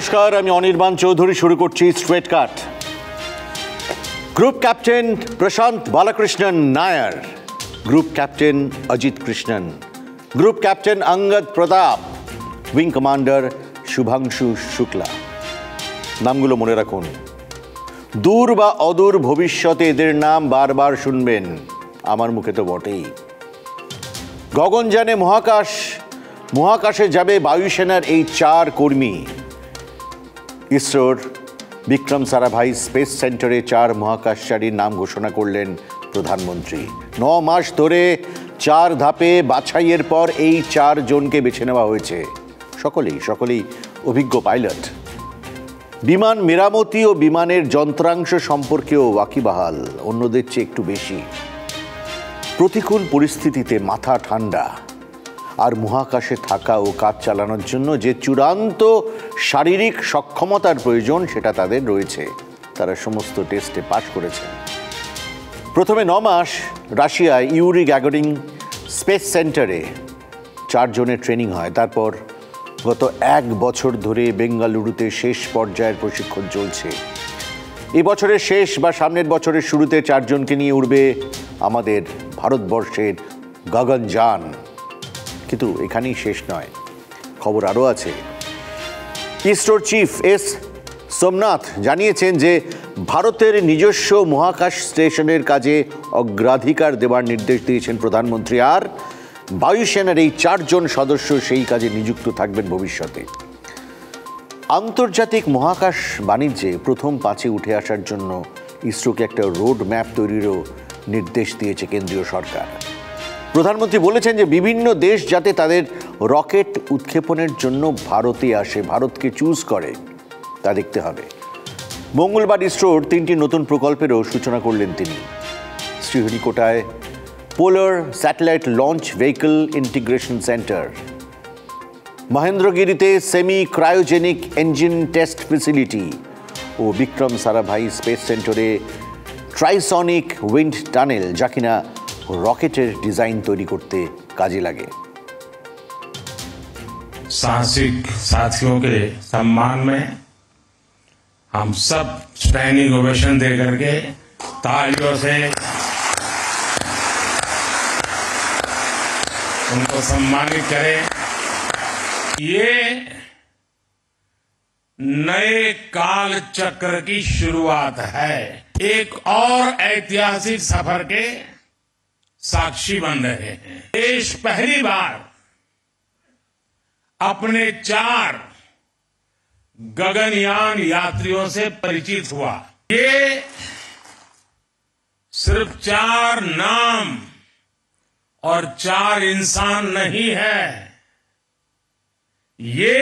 নমস্কার, আমি অনির্বাণ চৌধুরী। শুরু করছি straight cut. Group captain Prashant Balakrishnan Nair, group captain Ajit Krishnan, group captain Angad Pratap, wing commander Shubhanshu Shukla. নামগুলো মনে রাখুন। দূর বা অদূর ভবিষ্যতে এদের নাম বারবার শুনবেন, আমার মুখে তো বটেই। গগনযানে মহাকাশে যাবে বায়ুসেনার এই 4 কর্মী। ইসরোর বিক্রম সারাভাই স্পেস সেন্টারে 4 মহাকাশচারীর নাম ঘোষণা করলেন প্রধানমন্ত্রী। 9 মাস ধরে 4 ধাপে বাছাইয়ের পর এই 4 জনকে বেছে নেওয়া হয়েছে। সকলেই অভিজ্ঞ পাইলট। বিমান মেরামতি ও বিমানের যন্ত্রাংশ সম্পর্কেও ওয়াকিবহাল, অন্যদের চেয়ে একটু বেশি। প্রতিকূল পরিস্থিতিতে মাথা ঠান্ডা আর মহাকাশে থাকা ও কাজ চালানোর জন্য যে চূড়ান্ত শারীরিক সক্ষমতার প্রয়োজন সেটা তাদের রয়েছে। তারা সমস্ত টেস্টে পাশ করেছেন। প্রথমে 9 মাস রাশিয়ায় ইউরি গ্যাগারিন স্পেস সেন্টারে 4 জনের ট্রেনিং হয়। তারপর গত 1 বছর ধরে বেঙ্গালুরুতে শেষ পর্যায়ের প্রশিক্ষণ চলছে। এই বছরের শেষ বা সামনের বছরের শুরুতে 4 জনকে নিয়ে উড়বে আমাদের ভারতবর্ষের গগনযান। কিন্তু এখানেই শেষ নয়, খবর আরও আছে। ইসরোর চিফ এস সোমনাথ জানিয়েছেন যে ভারতের নিজস্ব মহাকাশ স্টেশনের কাজে অগ্রাধিকার দেওয়ার নির্দেশ দিয়েছেন প্রধানমন্ত্রী। আর বায়ুসেনার এই 4 জন সদস্য সেই কাজে নিযুক্ত থাকবেন ভবিষ্যতে। আন্তর্জাতিক মহাকাশ বাণিজ্যে প্রথম 5-এ উঠে আসার জন্য ইসরোকে একটা রোড ম্যাপ তৈরিরও নির্দেশ দিয়েছে কেন্দ্রীয় সরকার। প্রধানমন্ত্রী বলেছেন যে বিভিন্ন দেশ যাতে তাদের রকেট উৎক্ষেপণের জন্য ভারতে আসে, ভারতকে চুজ করে, তা দেখতে হবে। মঙ্গলবার ইসরোর 3টি নতুন প্রকল্পেরও সূচনা করলেন তিনি। শ্রীহরিকোটায় polar satellite launch vehicle integration centre, মহেন্দ্রগিরিতে semi cryogenic engine test facility ও বিক্রম সারাভাই স্পেস সেন্টারে ট্রাইসনিক উইন্ড টানেল, যা কিনা रॉकेटर डिजाइन तैयारी करते काजे लगे। साहसिक साथियों के सम्मान में हम सब स्टैंडिंग ओवेशन दे करके तालियों से उनको सम्मानित करें। ये नए काल चक्र की शुरुआत है। एक और ऐतिहासिक सफर के साक्षी बन रहे हैं। देश पहली बार अपने 4 गगनयान यात्रियों से परिचित हुआ। ये सिर्फ 4 नाम और 4 इंसान नहीं है, ये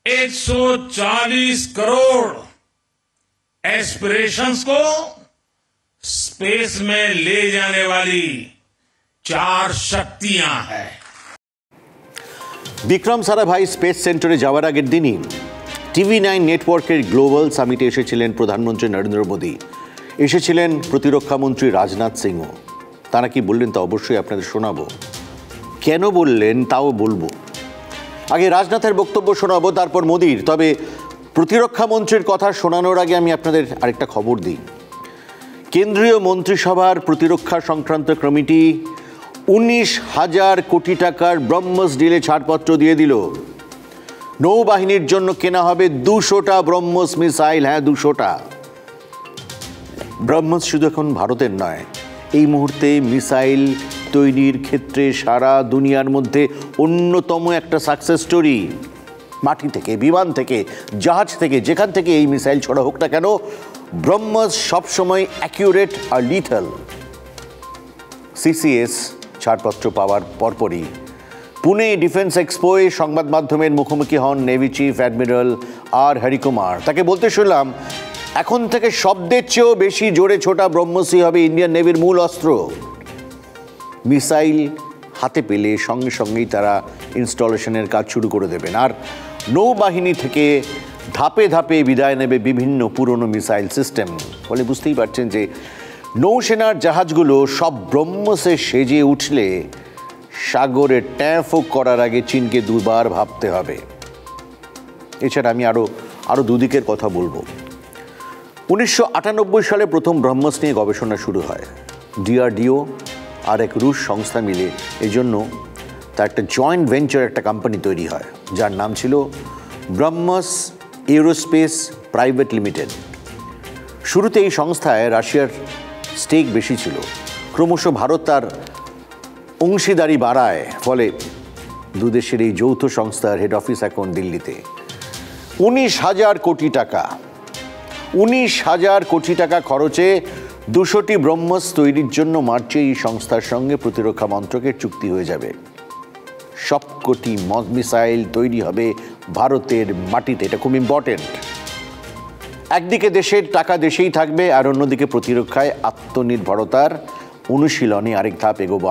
140 करोड़ एस्पिरेशंस को स्पेस में ले जाने वाली 4 शक्तियां हैं। বিক্রম সারাভাই স্পেস সেন্টারে যাওয়ার আগের দিনই TV9 নেটওয়ার্কের গ্লোবাল সামিটে এসেছিলেন প্রধানমন্ত্রী নরেন্দ্র মোদী, এসেছিলেন প্রতিরক্ষা মন্ত্রী রাজনাথ সিংও। তারা কি বললেন তা অবশ্যই আপনাদের শোনাবো। কেন বললেন তাও বলবো। আগে রাজনাথের বক্তব্য শোনাবো, তারপর মোদীর। তবে প্রতিরক্ষা মন্ত্রীর কথা শোনানোর আগে আমি আপনাদের আরেকটা খবর দিই। কেন্দ্রীয় মন্ত্রিসভার প্রতিরক্ষা সংক্রান্ত কমিটি 19,000 কোটি টাকার ব্রহ্মস ডিলে ছাড়পত্র দিয়ে দিল। নৌবাহিনীর জন্য কেনা হবে 200টা ব্রহ্মস মিসাইল। হ্যাঁ, 200টা। ব্রহ্মস শুধু এখন ভারতের নয়, এই মুহূর্তে মিসাইল তৈরির ক্ষেত্রে সারা দুনিয়ার মধ্যে অন্যতম একটা সাকসেস স্টোরি। মাটি থেকে, বিমান থেকে, জাহাজ থেকে, যেখান থেকে এই মিসাইল ছোড়া হোক না কেন, ব্রহ্মস সবসময় অ্যাকিউরেট আর লিথাল। সিসিএস ছাড়পত্র পাওয়ার পরপরই পুনে ডিফেন্স এক্সপোয়ে সংবাদ মাধ্যমের মুখোমুখি হন navy chief admiral R Harikumar. তাকে বলতে শুনলাম, এখন থেকে শব্দের চেয়েও বেশি জোরে ছোটা ব্রহ্মসই হবে ইন্ডিয়ান নেভির মূল অস্ত্র। মিসাইল হাতে পেলে সঙ্গে সঙ্গেই তারা ইনস্টলেশনের কাজ শুরু করে দেবেন। আর নৌবাহিনী থেকে ধাপে ধাপে বিদায় নেবে বিভিন্ন পুরনো মিসাইল সিস্টেম। ফলে বুঝতেই পারছেন যে নৌসেনার জাহাজগুলো সব ব্রহ্মসে সেজে উঠলে সাগরে ট্যাঁফো করার আগে চীনকে দুবার ভাবতে হবে। এছাড়া আমি আরও দুদিকের কথা বলবো। 1998 সালে প্রথম ব্রহ্মস নিয়ে গবেষণা শুরু হয়। ডিআরডিও আর এক রুশ সংস্থা মিলে এই জন্য তার একটা জয়েন্ট ভেঞ্চার একটা কোম্পানি তৈরি হয়, যার নাম ছিল ব্রহ্মস এরোস্পেস প্রাইভেট লিমিটেড। শুরুতে এই সংস্থায় রাশিয়ার স্টেক বেশি ছিল। ক্রমশ ভারত তার অংশীদারি বাড়ায়, ফলে দুদেশের এই যৌথ সংস্থার হেড অফিস এখন দিল্লিতে। 19,000 কোটি টাকা খরচে 200টি ব্রহ্মস তৈরির জন্য মার্চে এই সংস্থার সঙ্গে প্রতিরক্ষা মন্ত্রকের চুক্তি হয়ে যাবে। সবকটি মিসাইল তৈরি হবে ভারতের মাটিতে। এটা খুব ইম্পর্টেন্ট। একদিকে দেশের টাকা দেশেই থাকবে, আর অন্যদিকে প্রতিরক্ষায় আত্মনির্ভরতার অনুশীলনে আরেক ধাপ এগোবো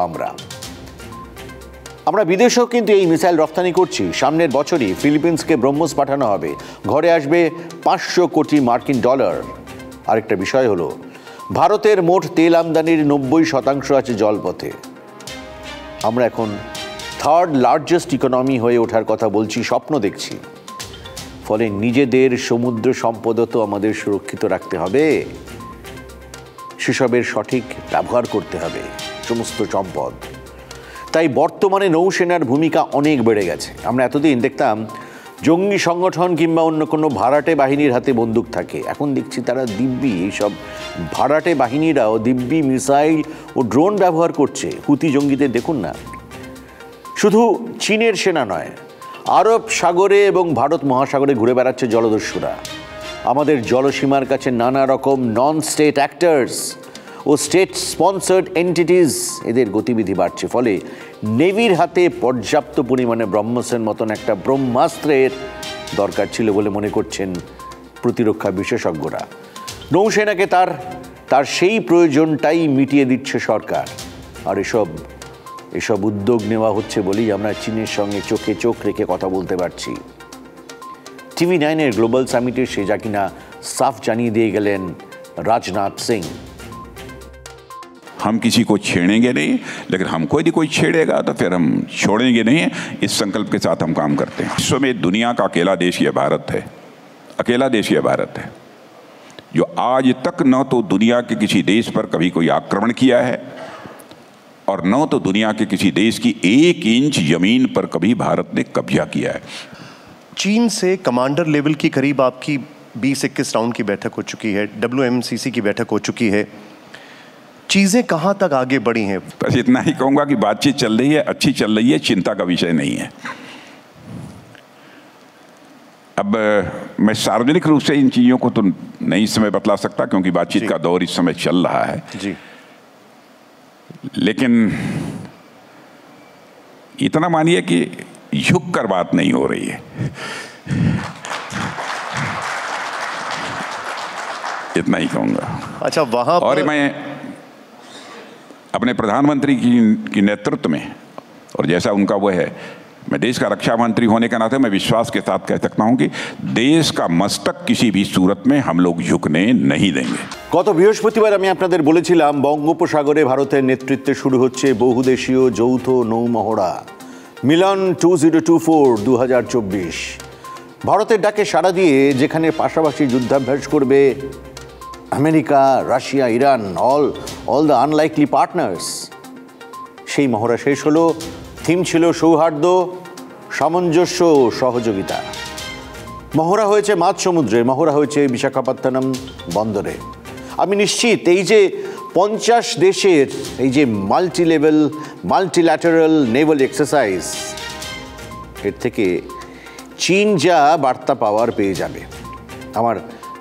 আমরা বিদেশেও কিন্তু এই মিসাইল রপ্তানি করছি। সামনের বছরই ফিলিপিন্সকে ব্রহ্মস পাঠানো হবে, ঘরে আসবে $500 কোটি মার্কিন ডলার। আরেকটা বিষয় হলো, ভারতের মোট তেল আমদানির 90% আছে জলপথে। আমরা এখন থার্ড লার্জেস্ট ইকোনমি হয়ে ওঠার কথা বলছি, স্বপ্ন দেখছি। ফলে নিজেদের সমুদ্র সম্পদও তো আমাদের সুরক্ষিত রাখতে হবে, সেসবের সঠিক ব্যবহার করতে হবে সমস্ত সম্পদ। তাই বর্তমানে নৌসেনার ভূমিকা অনেক বেড়ে গেছে। আমরা এতদিন দেখতাম জঙ্গি সংগঠন কিংবা অন্য কোনো ভাড়াটে বাহিনীর হাতে বন্দুক থাকে, এখন দেখছি তারা দিব্যি, এইসব ভাড়াটে বাহিনীরাও দিব্যি মিসাইল ও ড্রোন ব্যবহার করছে। হুতি জঙ্গিদের দেখুন না, শুধু চীনের সেনা নয়, আরব সাগরে এবং ভারত মহাসাগরে ঘুরে বেড়াচ্ছে জলদস্যুরা। আমাদের জলসীমার কাছে নানা রকম নন স্টেট অ্যাক্টার্স ও স্টেট স্পন্সার্ড এন্টিটিস, এদের গতিবিধি বাড়ছে। ফলে নেভির হাতে পর্যাপ্ত পরিমাণে ব্রহ্মসের মতন একটা ব্রহ্মাস্ত্রের দরকার ছিল বলে মনে করছেন প্রতিরক্ষা বিশেষজ্ঞরা। নৌসেনাকে তার সেই প্রয়োজনটাই মিটিয়ে দিচ্ছে সরকার। আর এসব উদ্যোগ নেওয়া হচ্ছে বলেই আমরা চীনের সঙ্গে চোখে চোখ রেখে কথা বলতে পারছি। TV9-এর গ্লোবাল সামিটের সে যা কিনা সাফ জানিয়ে দিয়ে গেলেন রাজনাথ সিং। हम किसी को छेड़ेंगे नहीं, लेकिन हमको यदि कोई छेड़ेगा तो फिर हम छोड़ेंगे नहीं। इस संकल्प के साथ हम काम करते हैं। विश्व में दुनिया का अकेला देश ये भारत है, अकेला देश ये भारत है जो आज तक न तो दुनिया के किसी देश पर कभी कोई आक्रमण किया है और न तो दुनिया के किसी देश की 1 इंच जमीन पर कभी भारत ने कब्जा किया है। चीन से कमांडर लेवल की करीब आपकी 20-21 राउंड की बैठक हो चुकी है, WMCC की बैठक हो चुकी है। चीजें कहां तक आगे बढ़ी हैं? बस इतना ही कहूंगा कि बातचीत चल रही है, अच्छी चल रही है, चिंता का विषय नहीं है। अब मैं सार्वजनिक रूप से इन चीजों को तो नहीं इस समय बतला सकता, क्योंकि बातचीत का दौर इस समय चल रहा है जी। लेकिन इतना मानिए कि झुक कर बात नहीं हो रही है। इतना ही कहूंगा। अच्छा, वहां और मैं अपने प्रधानमंत्री की नेतृत्व में, और जैसा उनका वो है, मैं देश का रक्षा मंत्री होने के नाते मैं विश्वास के साथ कह सकता हूं कि देश का मस्तक किसी भी सूरत में हम लोग झुकने नहीं देंगे। গত বৃহস্পতিবার আমি আপনাদের বলেছিলাম বঙ্গোপসাগরে ভারতের নেতৃত্বে শুরু হচ্ছে বহুদেশীয় যৌথ নৌমহড়া মিলন 2024 2024। ভারতের ডাকে সাড়া দিয়ে যেখানে পাশাপাশি যুদ্ধাভ্যাস করবে America, Russia, Iran, all the unlikely partners, সেই মহড়া শেষ হলো। থিম ছিল সৌহার্দ্য, সামঞ্জস্য, সহযোগিতা। মহড়া হয়েছে মাঝ সমুদ্রে, মহড়া হয়েছে বিশাখাপত্তনম বন্দরে। আমি নিশ্চিত এই যে 50 দেশের এই যে মাল্টিল্যাটারাল নেভাল এক্সারসাইজ, এর থেকে চীন যা বার্তা পাওয়ার পেয়ে যাবে। আমার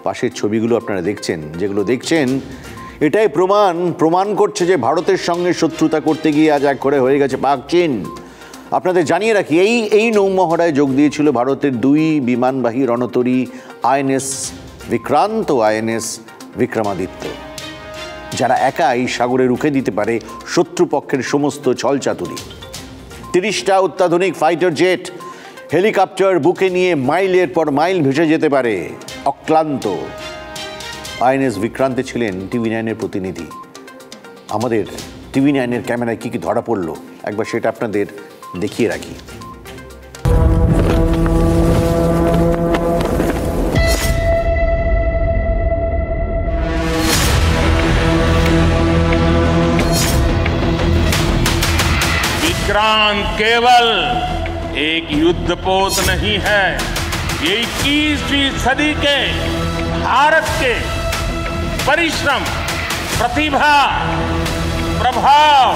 পাশের ছবিগুলো আপনারা দেখছেন, যেগুলো দেখছেন এটাই প্রমাণ করছে যে ভারতের সঙ্গে শত্রুতা করতে গিয়ে আজ এক করে হয়ে গেছে পাক চীন। আপনাদের জানিয়ে রাখি, এই নৌমহড়ায় যোগ দিয়েছিল ভারতের 2 বিমানবাহী রণতরী INS বিক্রান্ত, INS বিক্রমাদিত্য, যারা একাই সাগরে রুখে দিতে পারে শত্রুপক্ষের সমস্ত ছলচাতুরি। 30টা অত্যাধুনিক ফাইটার জেট, হেলিকপ্টার বুকে নিয়ে মাইলের পর মাইল ভেসে যেতে পারে অক্লান্ত। INS বিক্রান্তে ছিলেন TV9-এর প্রতিনিধি। আমাদের TV9-এর ক্যামেরায় কি ধরা পড়লো একবার সেটা আপনাদের দেখিয়ে রাখি। विक्रांत केवल एक युद्धपोत नहीं है, ये 21वीं सदी के भारत के परिश्रम, प्रतिभा, प्रभाव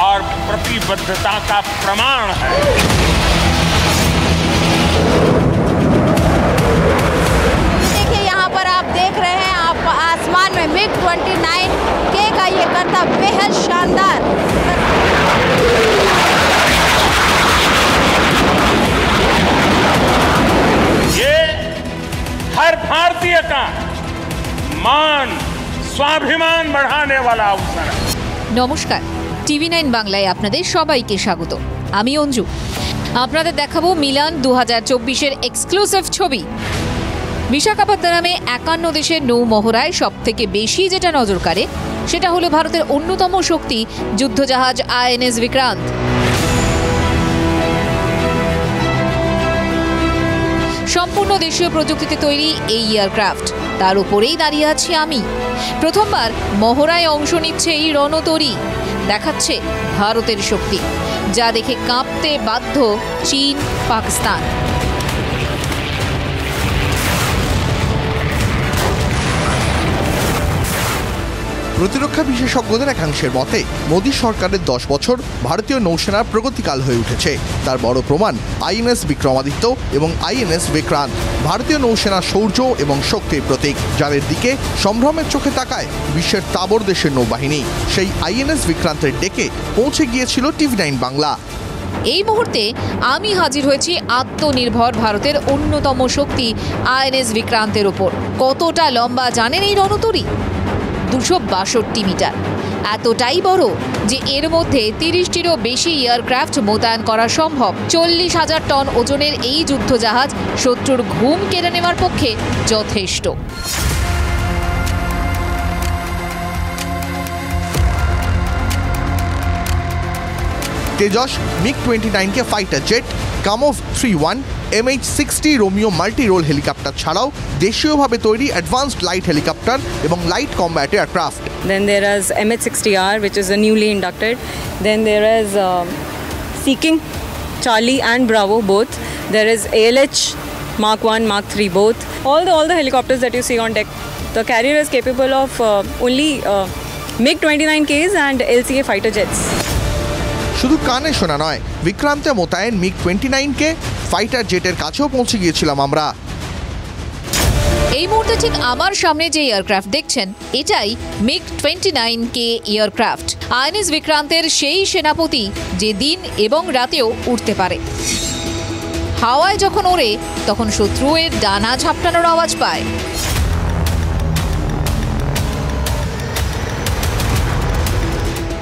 और प्रतिबद्धता का प्रमाण है। देखिए यहाँ पर आप देख रहे हैं, आप आसमान में MiG-29K का ये करतब बेहद शानदार। ये हर भारतीय का मान, स्वाभिमान बढ़ाने वाला अवसर है। নমস্কার, TV9 বাংলায় আপনাদের সবাইকে স্বাগত। আমি অঞ্জু। আপনাদের দেখাবো মিলান 2024-এর এক্সক্লুসিভ ছবি। বিশাখাপত্তনমে 51 দেশের নৌ মহড়ায় সবথেকে বেশি যেটা নজর কাড়ে সেটা হলো ভারতের অন্যতম শক্তি যুদ্ধজাহাজ INS বিক্রান্ত। সম্পূর্ণ দেশীয় প্রযুক্তিতে তৈরি এই এয়ারক্রাফট, তার উপরেই দাঁড়িয়ে আছি আমি। প্রথমবার মহড়ায় অংশ নিচ্ছে এই রণতরী, দেখাচ্ছে ভারতের শক্তি, যা দেখে কাঁপতে বাধ্য চীন, পাকিস্তান। প্রতিরক্ষা বিশেষজ্ঞদের একাংশের মতে মোদী সরকারের 10 বছর ভারতীয় নৌসেনার প্রগতিকাল হয়ে উঠেছে। তার বড় প্রমাণ INS বিক্রমাদিত্য এবং INS বিক্রান্ত, ভারতীয় নৌসেনার শৌর্য এবং শক্তির প্রতীক, যাদের দিকে সম্ভ্রমের চোখে তাকায় বিশ্বের তাবড় দেশের নৌবাহিনী। সেই INS বিক্রান্তের ডেকে পৌঁছে গিয়েছিল TV9 বাংলা। এই মুহূর্তে আমি হাজির হয়েছি আত্মনির্ভর ভারতের অন্যতম শক্তি INS বিক্রান্তের ওপর। কতটা লম্বা জানেন এই রণতরী? 262 মিটার। এতটাই বড় যে এর মধ্যে 30টিরও বেশি এয়ারক্রাফট মোতায়েন করা সম্ভব। 40,000 টন ওজনের এই যুদ্ধজাহাজ শত্রুর ঘুম কেড়ে নেওয়ার পক্ষে যথেষ্ট। Tejas, MiG-29K fighter jet, Kamov 3-1, MH-60 Romeo multi role helicopter ছাড়াও দেশীয়ভাবে তৈরি অ্যাডভান্সড লাইট হেলিকপ্টার এবং light combat aircraft. Then there is MH-60R, which is a newly inducted. Then there is Sea King, Charlie and Bravo both. There is ALH Mark 1, Mark 3 both. All the helicopters that you see on deck, the carrier is capable of only MiG-29Ks and LCA fighter jets. শুধু কানে শোনা নয়, বিক্রান্তে মোতায়েন MiG-29K fighter জেটের কাছেও পৌঁছে গিয়েছিলাম আমরা। এই মুহূর্তে ঠিক আমার সামনে যে এয়ারক্রাফট দেখছেন, এটাই MiG-29K এয়ারক্রাফট। INS বিক্রান্তের সেই সেনাপতি যে দিন এবং রাতেও উড়তে পারে। হাওয়ায় যখন ওড়ে তখন শত্রুর ডানা ঝাপটানোর আওয়াজ পায়।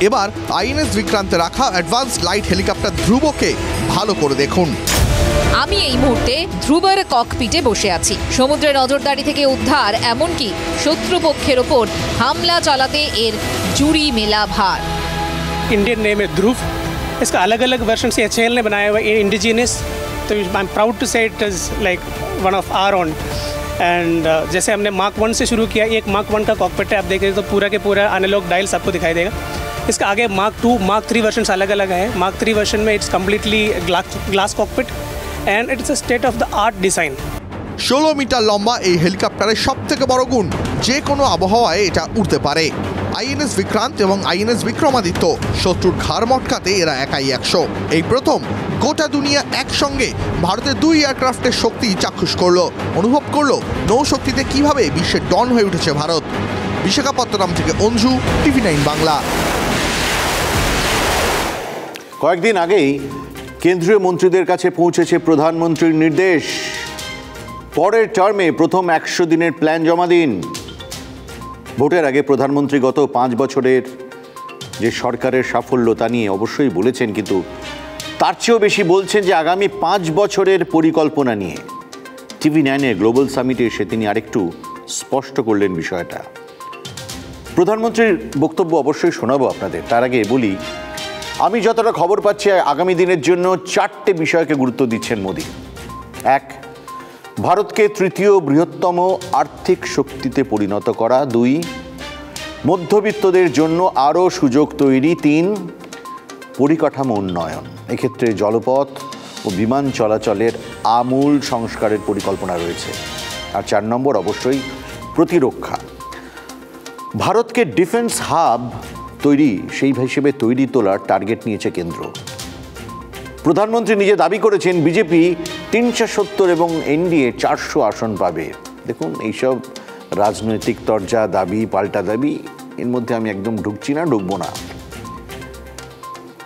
এবার INS বিক্রান্তে রাখা অ্যাডভান্স লাইট হেলিকপ্টার ধ্রুবকে ভালো করে দেখুন। আমি এই মুহূর্তে ধ্রুবের ককপিটে বসে আছি। সমুদ্রে নজরদারি থেকে উদ্ধার, এমনকি শত্রুপক্ষের ওপর হামলা চালাতে এর জুড়ি মেলা ভার। इंडियन नेम है ध्रुव। इसका अलग अलग वर्जन से HAL ने बनाया हुआ है, इंडिजिनियस। तो I am proud to say it is like one of our own. And जैसे हमने Mark 1 से शुरू किया, एक Mark 1 का कॉकपिट है, आप देखें तो पूरा के पूरा एनालॉग डायल्स आपको दिखाई देगा। इसका आगे Mark 2, Mark 3 वर्जन अलग अलग है। Mark 3 वर्जन में it's completely glass cockpit and it's a state of the art design. 16 metre লম্বা এই হেলিকপ্টারের সবথেকে বড় গুণ, যে কোনো আবহাওয়ায় এটা উড়তে পারে। INS বিক্রান্ত এবং INS বিক্রমাদিত্য, শত্রুর ঘাড় মটকাতে এরা একাই 100। এই প্রথম গোটা দুনিয়া একসঙ্গে ভারতের 2 এয়ারক্রাফটের শক্তি চাক্ষুষ করলো, অনুভব করলো নৌশক্তিতে কিভাবে বিশ্বের ডন হয়ে উঠেছে ভারত। বিশাখাপত্তনম থেকে অঞ্জু, TV9 বাংলা। কয়েকদিন আগেই কেন্দ্রীয় মন্ত্রীদের কাছে পৌঁছেছে প্রধানমন্ত্রীর নির্দেশ। পরের টার্মে প্রথম 100 দিনের প্ল্যান জমা দিন। ভোটের আগে প্রধানমন্ত্রী গত 5 বছরের যে সরকারের সাফল্য তা নিয়ে অবশ্যই বলেছেন, কিন্তু তার চেয়েও বেশি বলছেন যে আগামী 5 বছরের পরিকল্পনা নিয়ে। TV9-এর গ্লোবাল সামিটে এসে তিনি আরেকটু স্পষ্ট করলেন বিষয়টা। প্রধানমন্ত্রীর বক্তব্য অবশ্যই শোনাবো আপনাদের। তার আগে বলি, আমি যতটা খবর পাচ্ছি আগামী দিনের জন্য 4টে বিষয়কে গুরুত্ব দিচ্ছেন মোদি। 1, ভারতকে তৃতীয় বৃহত্তম আর্থিক শক্তিতে পরিণত করা। 2, মধ্যবিত্তদের জন্য আরও সুযোগ তৈরি। 3, পরিকাঠামো উন্নয়ন, এক্ষেত্রে জলপথ ও বিমান চলাচলের আমূল সংস্কারের পরিকল্পনা রয়েছে। আর 4 নম্বর অবশ্যই প্রতিরক্ষা। ভারতকে ডিফেন্স হাব তৈরি, সেই হিসেবে তৈরি তোলার টার্গেট নিয়েছে কেন্দ্র। প্রধানমন্ত্রী নিজে দাবি করেছেন বিজেপি 370 এবং এনডিএ 400 আসন পাবে। দেখুন, এইসব রাজনৈতিক তরজা, দাবি পাল্টা দাবি, এর মধ্যে আমি একদম ঢুকবো না।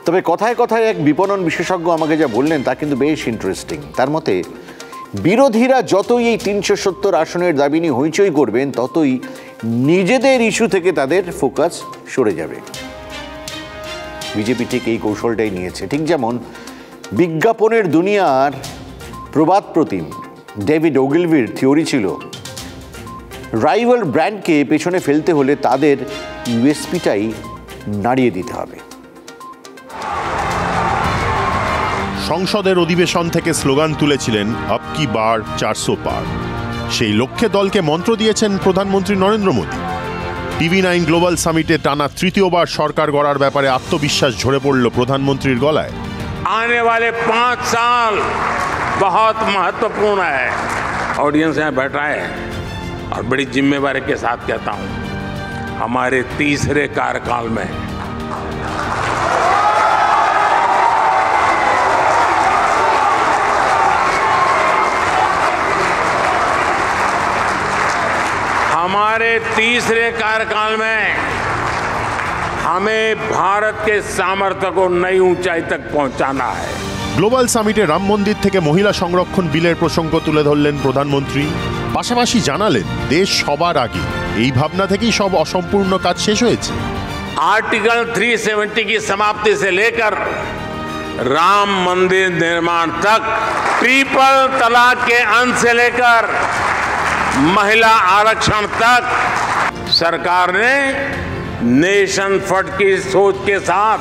তবে কথায় কথায় এক বিপণন বিশেষজ্ঞ আমাকে যা বললেন তা কিন্তু বেশ ইন্টারেস্টিং। তার মতে বিরোধীরা যতই এই 370 আসনের দাবি নিয়ে হইচই করবেন, ততই নিজেদের ইস্যু থেকে তাদের ফোকাস সরে যাবে। বিজেপি ঠিক এই কৌশলটাই নিয়েছে। ঠিক যেমন বিজ্ঞাপনের দুনিয়ার প্রবাদ প্রতিম ডেভিড ওগিলভির থিওরি ছিল, রাইভাল ব্র্যান্ডকে পেছনে ফেলতে হলে তাদের ইউএসপিটাই নাড়িয়ে দিতে হবে। সংসদের অধিবেশন থেকে স্লোগান তুলেছিলেন আব কি বার 400 পার। সেই লক্ষ্যে দলকে মন্ত্র দিয়েছেন প্রধানমন্ত্রী নরেন্দ্র মোদী। TV9 গ্লোবাল সামিটে টানা তৃতীয়বার সরকার গড়ার ব্যাপারে আত্মবিশ্বাস ঝরে পড়ল প্রধানমন্ত্রীর গলায়। आने वाले 5 साल बहुत महत्वपूर्ण है। ऑडियंस यहाँ बैठा है और बड़ी जिम्मेवारी के साथ कहता हूँ, हमारे तीसरे कार्यकाल में हमें भारत के सामर्थ्य को नई ऊंचाई तक पहुंचाना है। গ্লোবাল সামিটে রাম মন্দির থেকে মহিলা সংরক্ষণ বিলের প্রসঙ্গ তুলে ধরলেন প্রধানমন্ত্রী। পাশাপাশি জানালেন দেশ সবার আগে, এই ভাবনা থেকেই সব অসম্পূর্ণ কাজ শেষ হয়েছে। आर्टिकल 370 की समाप्ति से लेकर राम मंदिर निर्माण तक, ट्रिपल तलाक के अंत से लेकर महिला आरक्षण तक, सरकार ने नेशन फर्स्ट की सोच के साथ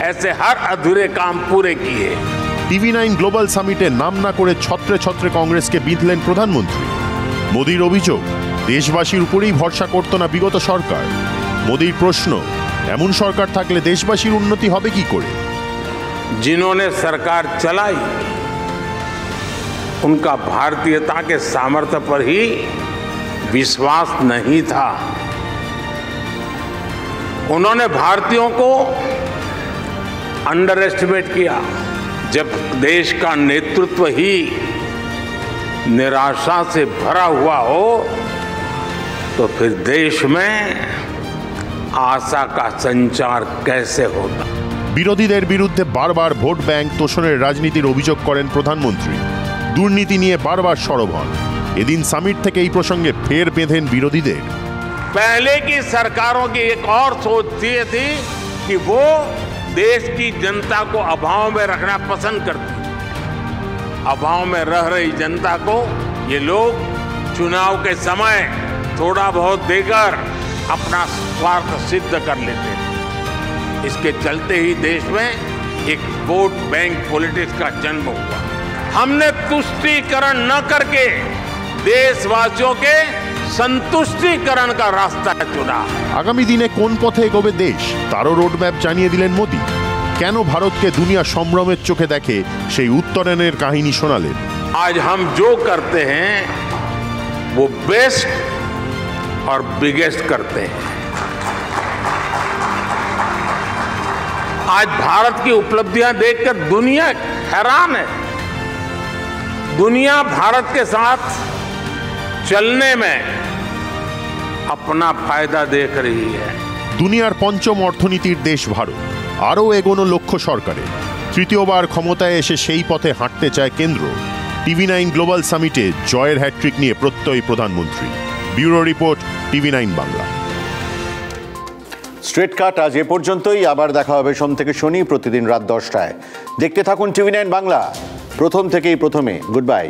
ऐसे हर अधूरे काम पूरे किए। TV9 গ্লোবাল সামিটে নাম না করে ছত্রে ছত্রে কংগ্রেসকে বিঁধলেন প্রধানমন্ত্রী। মোদির অভিযোগ, দেশবাসীর উপরেই ভরসা করত না বিগত সরকার। মোদির প্রশ্ন, এমন সরকার থাকলে দেশবাসীর উন্নতি হবে কি করে? जिन्होंने सरकार चलाई उनका भारतीयता के सामर्थ्य पर ही विश्वास नहीं था। उन्होंने भारतीयों को अंडर एस्टिमेट किया। जब देश का नेतृत्व ही निराशा से भरा हुआ हो, तो फिर देश में आशा का संचार कैसे होता? বিরোধীদের বিরুদ্ধে বারবার ভোট ব্যাংক তোষণের রাজনীতির অভিযোগ করেন প্রধানমন্ত্রী। দুর্নীতি নিয়ে বারবার সরব হন। এদিন সামিট থেকে এই প্রসঙ্গে ফের বেঁধেন বিরোধীদের। पहले की सरकारों की एक और सोच ये थी कि वो देश की जनता को अभाव में रखना पसंद करती। अभाव में रह रही जनता को ये लोग चुनाव के समय थोड़ा बहुत देकर अपना स्वार्थ सिद्ध कर लेते। इसके चलते ही देश में एक वोट बैंक पॉलिटिक्स का जन्म हुआ। हमने तुष्टीकरण न करके देशवासियों के সন্তুষ্টিকরণ का रास्ता चुना। আগামী দিনে কোন পথে এগোবে দেশ, তারও রোডম্যাপ জানিয়ে দিলেন মোদি। কেন ভারতকে দুনিয়া সম্ভ্রমের চোখে দেখে, সেই উত্তরণের কাহিনী শোনালেন। आज हम जो करते हैं वो बेस्ट और बिगेस्ट करते हैं। आज भारत की उपलब्धियां देखकर दुनिया हैरान है। दुनिया भारत के साथ चलने में अपना फायदा देख रही है। দুনিয়ার পঞ্চম অর্থনীতির দেশ ভারত, আরও এগোনো লক্ষ্য সরকারের। তৃতীয়বার ক্ষমতায় এসে সেই পথে হাঁটতে চায় কেন্দ্র। TV9 গ্লোবাল সামিটে জয়ের হ্যাট্রিক নিয়ে প্রত্যয়ী প্রধানমন্ত্রী। Bureau report, TV9 Bangla. Straight কাট আজ এ পর্যন্তই। আবার দেখা হবে সোম থেকে শনি প্রতিদিন রাত 10টায়। দেখতে থাকুন TV9 বাংলা, প্রথম থেকেই প্রথমে। Good bye.